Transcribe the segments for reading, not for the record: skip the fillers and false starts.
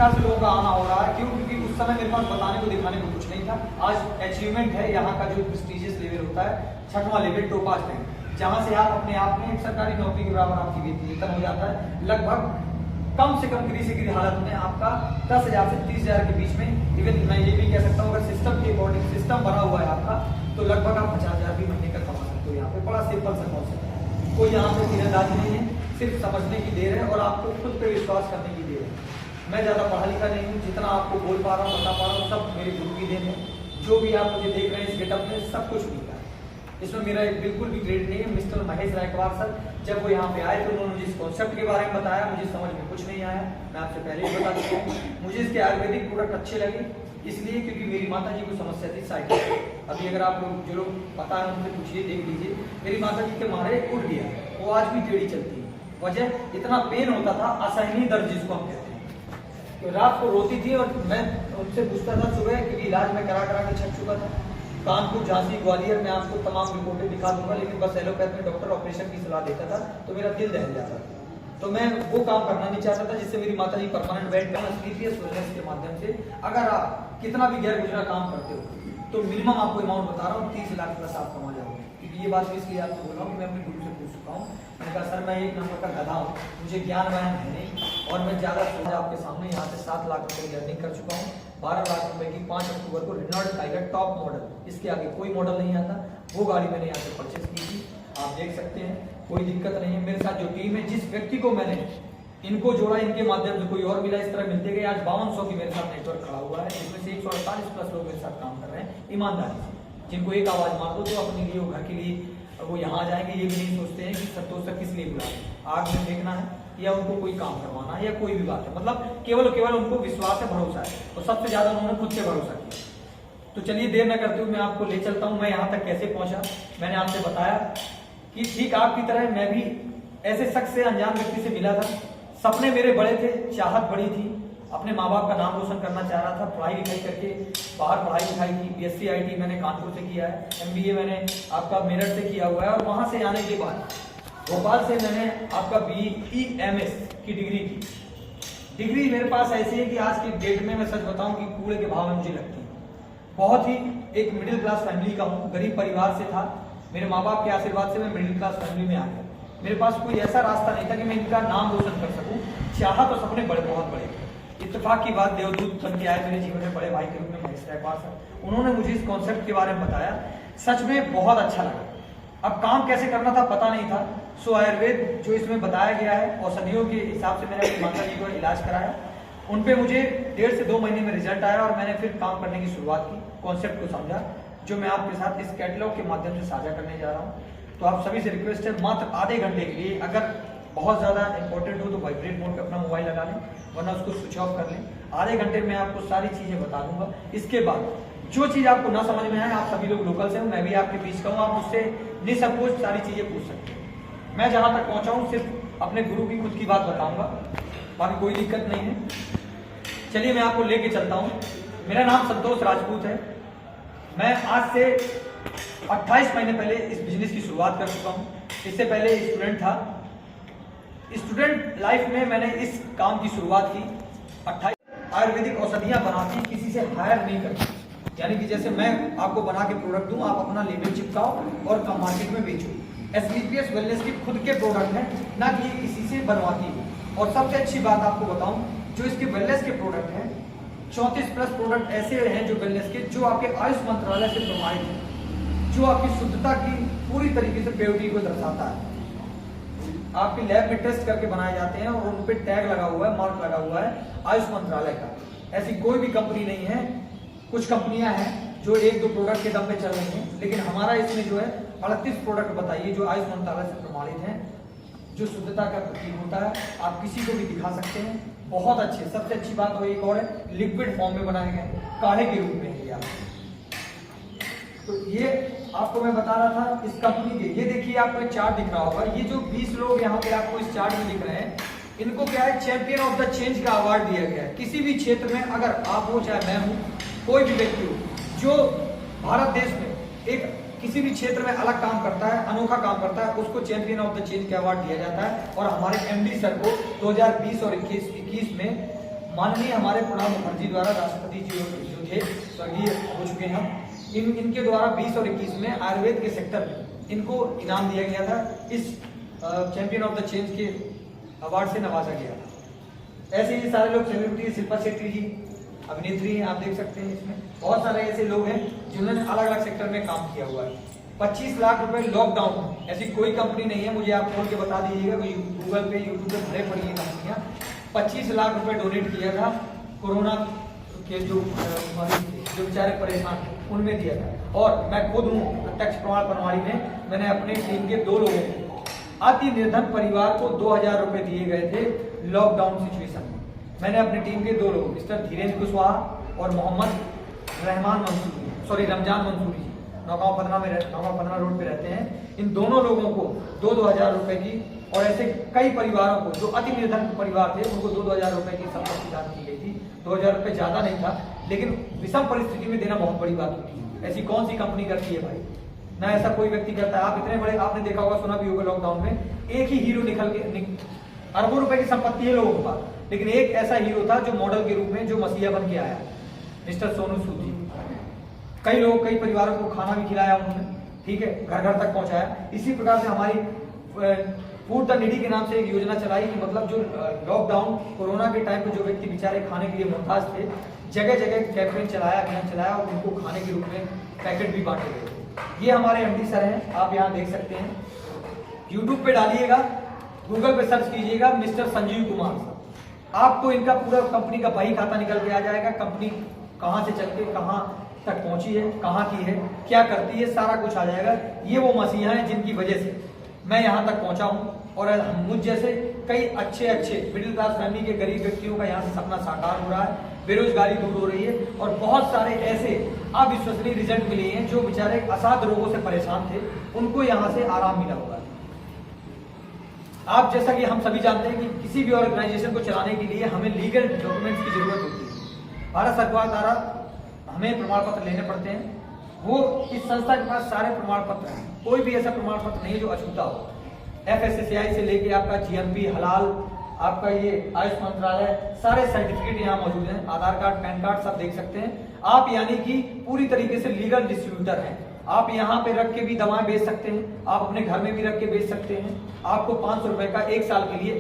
प्रकार से लोगों का आना हो रहा है। क्यों? क्योंकि उस समय मेरे पास बताने को दिखाने को कुछ नहीं था। आज अचीवमेंट है यहाँ का जो प्रेस्टीजियस लेवल होता है, 6वां लेवल टोपाज रैंक, जहाँ से आप अपने आप में एक सरकारी नौकरी के बराबर आपकी वेतन हो जाता है। लगभग कम से कम गिरी से गिरी हालत में आपका 10,000 से 30,000 के बीच में, इवन मैं ये भी कह सकता हूँ अगर सिस्टम के अकॉर्डिंग सिस्टम बना हुआ है आपका, तो लगभग आप 50,000 भी महीने का कमा सकते हो। यहाँ पे बड़ा सिंपल सा कॉन्सेप्ट है, कोई यहाँ पे तीरंदाजी नहीं है, सिर्फ समझने की देर है और आपको खुद पे विश्वास करने की देर है। मैं ज़्यादा पढ़ा लिखा नहीं हूँ, जितना आपको बोल पा रहा हूँ बता पा रहा हूँ सब मेरे गुरु की देन है। जो भी आप मुझे देख रहे हैं इस गेटअप में सब कुछ मिलता है, इसमें मेरा बिल्कुल भी क्रेडिट नहीं है। मिस्टर महेश रायकवार सर जब वो यहाँ पे आए तो उन्होंने मुझे इस कॉन्सेप्ट के बारे में बताया, मुझे समझ में कुछ नहीं आया, मैं आपसे पहले ही बता चुका हूँ। मुझे इसके आयुर्वेदिक प्रोडक्ट अच्छे लगे इसलिए क्योंकि मेरी माता जी को समस्या थी साइकिल। अभी अगर आप लोग जो लोग पता है उनसे पूछिए, देख लीजिए, मेरी माता जी के मारे उठ गया, वो आज भी टेढ़ी चलती है। वजह इतना पेन होता था, असहनीय दर्द जिसको हम कहते हैं, तो रात को रोती थी और मैं उनसे पूछता था सुबह, क्योंकि इलाज में करा के छक चुका था। कानपुर, झांसी, ग्वालियर में आपको तमाम रिपोर्टें दिखा दूंगा, लेकिन बस एलोपैथ में डॉक्टर ऑपरेशन की सलाह देता था तो मेरा दिल दहल जाता था। तो मैं वो काम करना नहीं चाहता था जिससे मेरी माता जी परमानेंट बेड पे स्लीपियस वेलनेस के माध्यम से अगर आप कितना भी गैर गुजरा काम करते हो तो मिनिमम आपको अमाउंट बता रहा हूँ 30 लाख प्लस आप कमा जाओगे। क्योंकि ये बात इसलिए आपको बोल रहा हूँ कि मैं अपने गुरु से पूछ चुका हूँ। मैंने कहा सर मैं एक नंबर का गधा हूँ, मुझे ज्ञान वहन है नहीं और मैं ज़्यादा आपके सामने यहाँ से 7 लाख रुपये की अर्निंग कर चुका हूँ। 12 लाख रुपए की 5 अक्टूबर को रेनॉल्ट टाइगर टॉप मॉडल, इसके आगे कोई मॉडल नहीं आता, वो गाड़ी मैंने यहाँ से परचेज की थी। आप देख सकते हैं, कोई दिक्कत नहीं है। मेरे साथ जो टीम है, जिस व्यक्ति को मैंने इनको जोड़ा, इनके माध्यम से कोई और मिला, इस तरह मिलते गए। आज 5200 की मेरे साथ नेटवर्क खड़ा हुआ है, जिसमें से 148 प्लस लोग मेरे साथ काम कर रहे हैं ईमानदारी से, जिनको एक आवाज मार दो तो अपने लिए, घर के लिए वो यहाँ आ जाएंगे। ये भी नहीं सोचते हैं कि संतोष सर किस लिए बुला रहे हैं, आग में देखना है या उनको कोई काम करवाना है या कोई भी बात है, मतलब केवल उनको विश्वास है, भरोसा है, और सबसे ज्यादा उन्होंने खुद से भरोसा किया। तो चलिए देर न करते हुए मैं आपको ले चलता हूँ, मैं यहाँ तक कैसे पहुंचा। मैंने आपसे बताया कि ठीक आपकी तरह मैं भी ऐसे शख्स से, अनजान व्यक्ति से मिला था। सपने मेरे बड़े थे, चाहत बड़ी थी, अपने माँ बाप का नाम रोशन करना चाह रहा था। पढ़ाई लिखाई करके बाहर पढ़ाई लिखाई की, BSc IT मैंने कानपुर से किया है, MBA मैंने आपका मेरठ से किया हुआ है, और वहां से आने के बाद भोपाल से मैंने आपका BEMS की डिग्री की। डिग्री मेरे पास ऐसी है कि आज की डेट में मैं सच बताऊं कि कूड़े के भाव में मुझे लगती है। बहुत ही एक मिडिल क्लास फैमिली का हूँ, गरीब परिवार से था। मेरे माँ बाप के आशीर्वाद से मैं मिडिल क्लास फैमिली में आ गया। मेरे पास कोई ऐसा रास्ता नहीं था कि मैं इनका नाम रोशन कर सकूं। चाहा तो सपने बड़े, बहुत बड़े। इत्तेफाक की बात, देवदूत बन के आए मेरे जीवन में बड़े भाई के रूप में महेश रायकवार सर। उन्होंने मुझे इस कॉन्सेप्ट के बारे में बताया, सच में बहुत अच्छा लगा। अब काम कैसे करना था पता नहीं था। सो आयुर्वेद जो इसमें बताया गया है, औषधियों के हिसाब से मैंने अपनी माता जी को इलाज कराया। उन पे मुझे 1.5 से 2 महीने में रिजल्ट आया और मैंने फिर काम करने की शुरुआत की, कॉन्सेप्ट को समझा, जो मैं आपके साथ इस कैटलॉग के माध्यम से साझा करने जा रहा हूँ। तो आप सभी से रिक्वेस्ट है, मात्र आधे घंटे के लिए, अगर बहुत ज़्यादा इंपॉर्टेंट हो तो वाइब्रेट मोड पे अपना मोबाइल लगा लें, वरना उसको स्विच ऑफ कर लें। आधे घंटे में आपको सारी चीज़ें बता दूंगा। इसके बाद जो चीज़ आपको ना समझ में आए, आप सभी लोग लोकल से हो, मैं भी आपके बीच का हूँ, आप मुझसे निसंकोच सारी चीज़ें पूछ सकते हैं। मैं जहाँ तक पहुँचा हूँ सिर्फ अपने गुरु की खुद की बात बताऊँगा, बाकी कोई दिक्कत नहीं है। चलिए मैं आपको लेके चलता हूँ। मेरा नाम संतोष राजपूत है। मैं आज से 28 महीने पहले इस बिजनेस की शुरुआत कर चुका हूँ। इससे पहले स्टूडेंट था। स्टूडेंट लाइफ में मैंने इस काम की शुरुआत की। 28 आयुर्वेदिक औषधियाँ बनाती, किसी से हायर नहीं करती। यानी कि जैसे मैं आपको बना के प्रोडक्ट दूं, आप अपना लेबल चिपकाओ और मार्केट में बेचो। SBPS वेलनेस के खुद के प्रोडक्ट हैं, ना कि ये किसी से बनवाती है। और सबसे अच्छी बात आपको बताऊं, जो इसके वेलनेस के प्रोडक्ट हैं, 34 प्लस प्रोडक्ट ऐसे हैं जो वेलनेस के, जो आपके आयुष मंत्रालय से प्रमाणित है, जो आपकी शुद्धता की पूरी तरीके से प्योरिटी को दर्शाता है। आपकी लैब में टेस्ट करके बनाए जाते हैं और उन पे टैग लगा हुआ है, मार्क लगा हुआ है आयुष मंत्रालय का। ऐसी कोई भी कंपनी नहीं है। कुछ कंपनियां हैं जो 1-2 प्रोडक्ट के दम पे चल रही हैं, लेकिन हमारा इसमें जो है 38 प्रोडक्ट बताइए जो आयुष मंत्रालय से प्रमाणित हैं, जो शुद्धता का प्रतीक होता है। आप किसी को भी दिखा सकते हैं, बहुत अच्छे। सबसे अच्छी बात वो एक और है, लिक्विड फॉर्म में बनाए गए, काढ़े के रूप में लिया। तो ये आपको मैं बता रहा था इस कंपनी के। ये देखिए आपको एक चार्ट दिख रहा होगा, ये जो 20 लोग यहाँ पे आपको इस चार्ट में दिख रहे हैं, इनको क्या है, चैंपियन ऑफ द चेंज का अवार्ड दिया गया है। किसी भी क्षेत्र में अगर आप हो, चाहे मैं हूँ, कोई भी व्यक्ति हो, जो भारत देश में एक किसी भी क्षेत्र में अलग काम करता है, अनोखा काम करता है, उसको चैंपियन ऑफ द चेंज का अवार्ड दिया जाता है। और हमारे MD सर को 2020 और 21 में माननीय हमारे प्रणब मुखर्जी द्वारा राष्ट्रपति जी जो थे स्वर्गीय हो चुके हैं, इनके द्वारा 20 और 21 में आयुर्वेद के सेक्टर में इनको इनाम दिया गया था, इस चैंपियन ऑफ द चेंज के अवार्ड से नवाजा गया था। ऐसे ही सारे लोग सेलिब्रिटी, शिल्पा शेट्टी जी अभिनेत्री हैं, आप देख सकते हैं। इसमें बहुत सारे ऐसे लोग हैं जिन्होंने अलग अलग सेक्टर में काम किया हुआ है। 25 लाख रुपए लॉकडाउन में, ऐसी कोई कंपनी नहीं है, मुझे आप खोल के बता दीजिएगा, गूगल पे यूट्यूब पे भरे पड़ी है कंपनियां। 25 लाख रुपए डोनेट किया था कोरोना के जो बेचारे परेशान थे उनमें दिया था। और मैं खुद हूँ प्रत्यक्ष प्रमाण प्रणाली में, मैंने अपने टीम के 2 लोगों को, अति निर्धन परिवार को 2000 रुपए दिए गए थे लॉकडाउन सिचुएशन में। मैंने अपनी टीम के 2 लोग मिस्टर धीरेन्द्र कुशवाहा और मोहम्मद रमजान मंसूरी जी, नौगांव 15 रोड पे रहते हैं। इन दोनों लोगों को 2-2 हजार रुपए की, और ऐसे कई परिवारों को जो अति निर्धन परिवार थे उनको 2-2 हजार रुपए की संपत्ति दान की गई थी। 2000 रुपए ज्यादा नहीं था, लेकिन विषम परिस्थिति में देना बहुत बड़ी बात होती है। ऐसी कौन सी कंपनी करती है भाई, ना ऐसा कोई व्यक्ति करता है। आप इतने बड़े, आपने देखा होगा, सुना भी होगा, लॉकडाउन में एक ही हीरो निकल के, अरबों रुपए की संपत्ति है लोगों के पास, लेकिन एक ऐसा हीरो था जो मॉडल के रूप में जो मसीहा बन के आया, मिस्टर सोनू सूद जी। कई लोग, कई परिवारों को खाना भी खिलाया उन्होंने, ठीक है, घर घर तक पहुंचाया। इसी प्रकार से हमारी फूड द नीडी के नाम से एक योजना चलाई कि मतलब जो लॉकडाउन कोरोना के टाइम पे जो व्यक्ति बेचारे खाने के लिए मुहताज थे, जगह जगह कैंपेन चलाया, अभियान चलाया और उनको खाने के रूप में पैकेट भी बांटे गए। ये हमारे एमडी सर हैं, आप यहाँ देख सकते हैं। यूट्यूब पे डालिएगा, गूगल पे सर्च कीजिएगा मिस्टर संजीव कुमार सर, आपको इनका पूरा कंपनी का बही खाता निकल के आ जाएगा। कंपनी कहाँ से चल के कहाँ तक पहुंची है, कहाँ की है, क्या करती है, सारा कुछ आ जाएगा। ये वो मसीहा हैं जिनकी वजह से मैं यहाँ तक पहुंचा हूँ, और मुझ जैसे कई अच्छे मिडिल क्लास फैमिली के गरीब व्यक्तियों का यहाँ से सपना साकार हो रहा है, बेरोजगारी दूर हो रही है, और बहुत सारे ऐसे अविश्वसनीय रिजल्ट मिले हैं जो बेचारे असाध्य रोगों से परेशान थे, उनको यहाँ से आराम मिला हुआ है। आप जैसा कि हम सभी जानते हैं कि किसी भी ऑर्गेनाइजेशन को चलाने के लिए हमें लीगल डॉक्यूमेंट्स की जरूरत होती है। भारत सरकार द्वारा हमें प्रमाण पत्र लेने पड़ते हैं। वो इस संस्था के पास सारे प्रमाण पत्र हैं, कोई भी ऐसा प्रमाण पत्र नहीं है जो अछूता हो। FSSAI से लेके आपका GMP, हलाल, आपका ये आयुष मंत्रालय, सारे सर्टिफिकेट यहाँ मौजूद हैं। आधार कार्ड, पैन कार्ड सब देख सकते हैं आप, यानी कि पूरी तरीके से लीगल डिस्ट्रीब्यूटर हैं। आप यहाँ पे रख के भी दवाएं बेच सकते हैं, आप अपने घर में भी रख के बेच सकते हैं। आपको 500 रुपए का 1 साल के लिए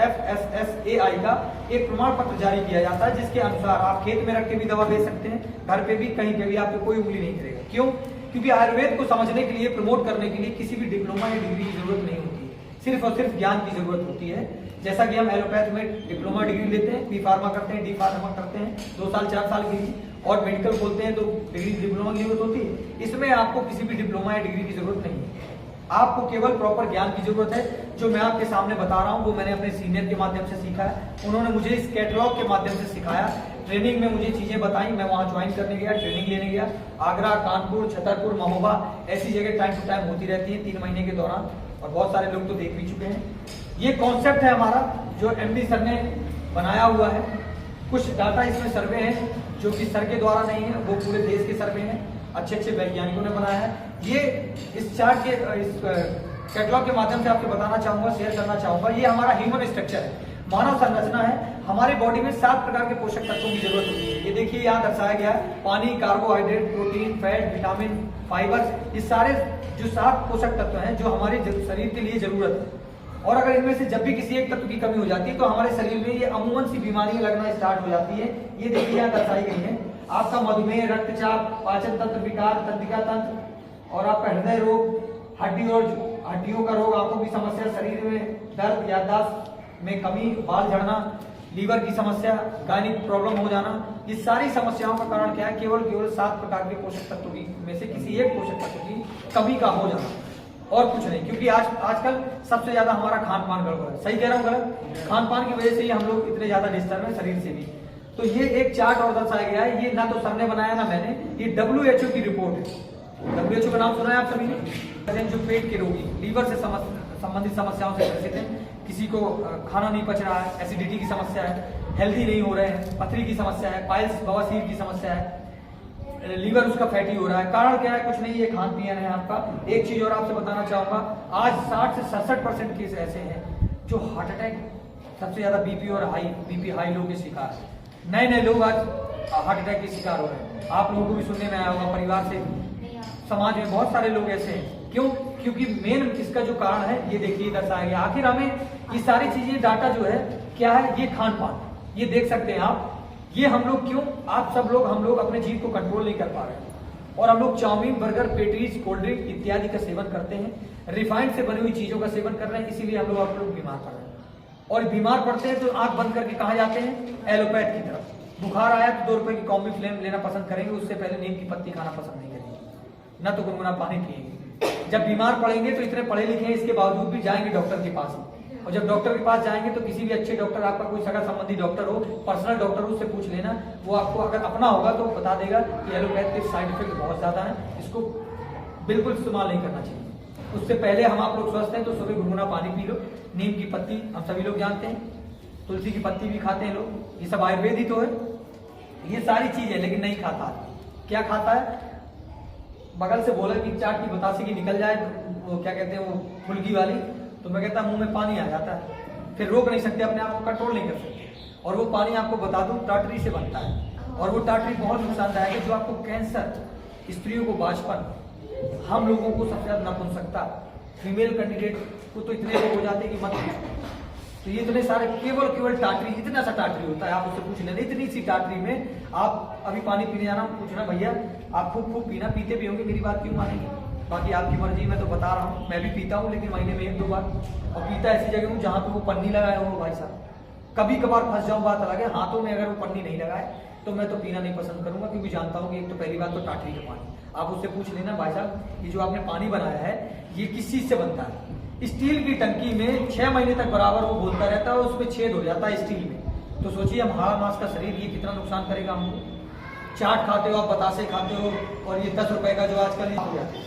FSSAI का एक प्रमाण पत्र जारी किया जाता है, जिसके अनुसार आप खेत में रख के भी दवा बेच सकते हैं, घर पे भी, कहीं पे भी आपको कोई उंगली नहीं करेगा। क्यों? क्योंकि आयुर्वेद को समझने के लिए, प्रमोट करने के लिए किसी भी डिप्लोमा या डिग्री की जरूरत नहीं होती है, सिर्फ और सिर्फ ज्ञान की जरूरत होती है। जैसा कि हम एलोपैथ में डिप्लोमा डिग्री लेते हैं, बी फार्मा करते हैं, डी फार्मा करते हैं, 2 साल 4 साल की, और मेडिकल खोलते हैं तो डिग्री डिप्लोमा की जरूरत होती है। इसमें आपको किसी भी डिप्लोमा या डिग्री की जरूरत नहीं है, आपको केवल प्रॉपर ज्ञान की जरूरत है। जो मैं आपके सामने बता रहा हूँ वो मैंने अपने सीनियर के माध्यम से सीखा है, उन्होंने मुझे इस कैटलॉग के माध्यम से सिखाया। ट्रेनिंग में मुझे चीजें बताई, मैं वहां ज्वाइन करने गया, ट्रेनिंग लेने गया। आगरा, कानपुर, छतरपुर, महोबा, ऐसी जगह टाइम टू टाइम होती रहती है 3 महीने के दौरान, और बहुत सारे लोग तो देख भी चुके हैं। ये कॉन्सेप्ट है हमारा जो एमडी सर ने बनाया हुआ है। कुछ डाटा इसमें सर्वे हैं जो कि सर के द्वारा नहीं है, वो पूरे देश के सर्वे हैं, अच्छे वैज्ञानिकों ने बनाया है। ये इस चार्ट के, इस कैटलॉग के माध्यम से आपको बताना चाहूंगा, शेयर करना चाहूंगा। ये हमारा ह्यूमन स्ट्रक्चर है, मानव संरचना है। हमारे बॉडी में 7 प्रकार के पोषक तत्वों की जरूरत होती है। ये देखिए यहाँ दर्शाया गया है, पानी, carbohydrate, protein, fat, vitamin, fibre, ये सारे जो 7 पोषक तत्व हैं जो हमारे शरीर के लिए जरूरत है। और अगर इनमें से जब भी किसी एक तत्व की कमी हो जाती है तो हमारे शरीर में ये अमूमन सी बीमारियां लगना स्टार्ट हो जाती है। ये देखिए यहाँ दर्शाई गई है, आपका मधुमेह, रक्तचाप, पाचन तंत्र विकार, तंत्रिका तंत्र, और आपका हृदय रोग, हड्डियों का रोग, आंखों की समस्या, शरीर में दर्द, याददाश्त में कमी, बाल झड़ना, लीवर की समस्या, गायनिक प्रॉब्लम हो जाना, ये सारी समस्याओं का कारण क्या है? केवल 7 प्रकार के पोषक तत्वों की में से किसी एक पोषक तत्व की कमी का हो जाना, और कुछ नहीं। क्योंकि आजकल सबसे ज्यादा हमारा खान पान गड़बड़ है। सही कह रहा हूँ गलत? खान पान की वजह से ही हम लोग इतने ज्यादा डिस्टर्ब है शरीर से भी। तो ये एक चार्ट और दर्शाया गया है, ये ना तो सर ने बनाया ना मैंने, ये WHO की रिपोर्ट है। WHO का नाम सुना है आप सभी ने? जो पेट के रोगी, लीवर से संबंधित समस्याओं से ग्रसित है, किसी को खाना नहीं पच रहा है, एसिडिटी की समस्या है, हेल्दी नहीं हो रहे हैं, पथरी की समस्या है, पाइल्स बवासीर की समस्या है, लीवर उसका फैटी हो रहा है। कारण क्या है? कुछ नहीं, ये खान पियन है आपका। एक चीज और आपसे बताना चाहूंगा, आज 60 से 67% केस ऐसे हैं जो हार्ट अटैक, सबसे ज्यादा बीपी और बीपी हाई लो के शिकार है। नए नए लोग आज हार्ट अटैक के शिकार हो रहे हैं। आप लोगों को भी सुनने में आया होगा, परिवार से, समाज में बहुत सारे लोग ऐसे हैं। क्यों? क्योंकि मेन इसका जो कारण है ये देखिए दर्शाया गया। आखिर हमें ये सारी चीजें, डाटा जो है क्या है, ये खान पान, ये देख सकते हैं आप। ये हम लोग क्यों, आप सब लोग, हम लोग अपने जीव को कंट्रोल नहीं कर पा रहे हैं और हम लोग chow mein, burger, patties, cold drink इत्यादि का सेवन करते हैं, रिफाइंड से बनी हुई चीजों का सेवन कर रहे हैं, इसीलिए हम लोग बीमार पड़ रहे हैं। और बीमार पड़ते हैं तो आंख बंद करके कहाँ जाते हैं? एलोपैथ की तरफ। बुखार आया तो 2 रुपए की कॉम्बी फ्लेम लेना पसंद करेंगे, उससे पहले नीम की पत्ती खाना पसंद नहीं करेंगे, न तो गुनगुना पानी पिएंगे। जब बीमार पड़ेंगे तो इतने पढ़े लिखे हैं, इसके बावजूद भी जाएंगे डॉक्टर के पास, और जब डॉक्टर के पास जाएंगे तो किसी भी अच्छे डॉक्टर, आपका कोई सगा संबंधी डॉक्टर हो, पर्सनल डॉक्टर हो, उससे पूछ लेना, वो आपको अगर अपना होगा तो बता देगा कि एलोपैथ के साइड इफेक्ट बहुत ज्यादा है, इसको बिल्कुल इस्तेमाल नहीं करना चाहिए। उससे पहले हम आप लोग स्वस्थ हैं तो सुबह गुनगुना पानी पी लो, नीम की पत्ती हम सभी लोग जानते हैं, तुलसी की पत्ती भी खाते हैं लोग, ये सब आयुर्वेद ही तो है, ये सारी चीज है, लेकिन नहीं खाता। क्या खाता है? बगल से बोला कि चाट की बतासे की निकल जाए, वो क्या कहते हैं, वो फुल्की वाली, तो मैं कहता मुंह में पानी आ जाता है, फिर रोक नहीं सकते अपने आप को, कंट्रोल नहीं कर सकते। और वो पानी आपको बता दूं टाटरी से बनता है, और वो टाटरी बहुत नुकसानदायक है, जो आपको कैंसर, स्त्रियों को बाजपन, हम लोगों को सबसे ज्यादा नपुंसकता, फीमेल कैंडिडेट को तो इतने लोग हो जाते हैं कि मत। तो ये इतने सारे, केवल टाटरी, इतना सा टाटरी होता है, आप उससे पूछ लेना, इतनी सी टाटरी में आप अभी पानी पीने जाना, पूछना भैया आप खूब पीना, पीते भी होंगे, मेरी बात क्यों मानेंगे, बाकी आपकी मर्जी, मैं तो बता रहा हूँ, मैं भी पीता हूँ, लेकिन महीने में 1-2 बार, और पीता ऐसी जगह हूँ जहाँ पे वो पन्नी लगाए हो भाई साहब। कभी कभार फंस जाऊँ, बात अलग है, हाथों में अगर वो पन्नी नहीं लगाए तो मैं तो पीना नहीं पसंद करूंगा, क्योंकि जानता हूँ कि एक तो पहली बात तो टाटरी का पानी, आप उससे पूछ लेना भाई साहब ये जो आपने पानी बनाया है ये किस चीज से बनता है। स्टील की टंकी में 6 महीने तक बराबर वो बोलता रहता है, उसमें छेद हो जाता है स्टील में, तो सोचिए हम हाड़ मांस का शरीर, ये कितना नुकसान करेगा हमको। चाट खाते हो आप, बतासे खाते हो, और ये 10 रुपए का जो आजकल हो जाता है,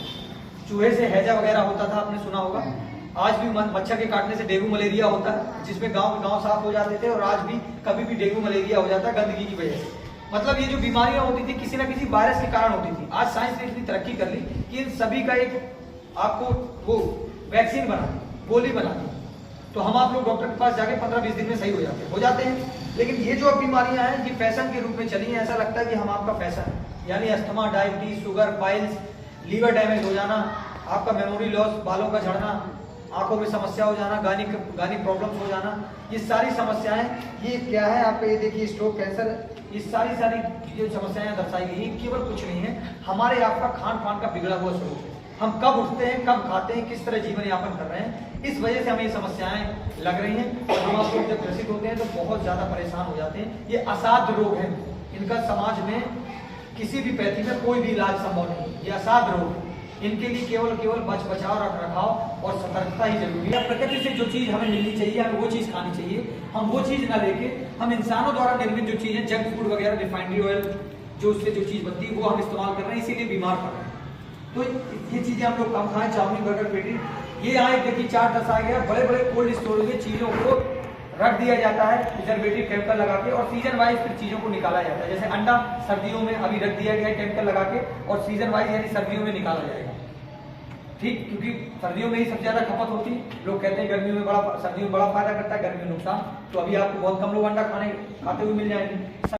चूहे से हैजा वगैरह होता था, आपने सुना होगा। आज भी मच्छर के काटने से डेंगू मलेरिया होता है, जिसमें गांव साफ हो जाते थे, और आज भी कभी भी डेंगू मलेरिया हो जाता है गंदगी की वजह से। मतलब ये जो बीमारियां होती थी किसी ना किसी वायरस के कारण होती थी। आज साइंस ने इतनी तरक्की कर ली कि इन सभी का एक आपको वो वैक्सीन बना दी, गोली बना दी, तो हम आप लोग डॉक्टर के पास जाके 15-20 दिन में सही हो जाते हैं। लेकिन ये जो बीमारियां हैं ये फैशन के रूप में चली हैं, ऐसा लगता है कि हम आपका फैशन है, यानी asthma, diabetes, sugar, piles, liver damage हो जाना, आपका मेमोरी लॉस, बालों का झड़ना, आंखों में समस्या हो जाना, गानी प्रॉब्लम्स हो जाना, ये सारी समस्याएं, ये क्या है आपका, ये देखिए स्ट्रोक, कैंसर, ये सारी जो समस्याएं दर्शाई गई, केवल कुछ नहीं है, हमारे आपका खान पान का बिगड़ा हुआ स्वरूप है। हम कब उठते हैं, कब खाते हैं, किस तरह जीवन यापन कर रहे हैं, इस वजह से हमें ये समस्याएं लग रही हैं, और हम आप लोग जब ग्रसित होते हैं तो बहुत ज्यादा परेशान हो जाते हैं। ये असाध्य रोग है, इनका समाज में किसी भी पैथी में कोई भी इलाज संभव नहीं, ये असाध्य रोग है। इनके लिए केवल बचाव, रख रखाव और सतर्कता ही जरूरी है। प्रकृति से जो चीज हमें मिलनी चाहिए, हमें वो चीज खानी चाहिए, हम वो चीज ना लेके हम इंसानों द्वारा निर्मित जो चीजें, जंक फूड वगैरह, रिफाइनरी ऑयल, जो उससे जो चीज बनती है वो हम इस्तेमाल कर रहे हैं, इसीलिए बीमार पड़ रहे हैं। तो ये चीजें हम लोग कम खाएं, चाउमीन, बर्गर, पेटी, ये यहाँ एक देखिए चार्ट दर्शाया गया, बड़े कोल्ड स्टोरेज में चीजों को रख दिया जाता है प्रिजर्वेटिव केमिकल लगा के, और सीजन वाइज फिर चीजों को निकाला जाता है। जैसे अंडा सर्दियों में अभी रख दिया गया है केमिकल लगा के, और सीजन वाइज यानी सर्दियों में निकाला जाएगा, ठीक, क्योंकि सर्दियों में ही सबसे ज्यादा खपत होती है। लोग कहते हैं सर्दियों में बड़ा फायदा करता है, गर्मियों में नुकसान, तो अभी आपको बहुत कम लोग अंडा खाते हुए मिल जाएंगे।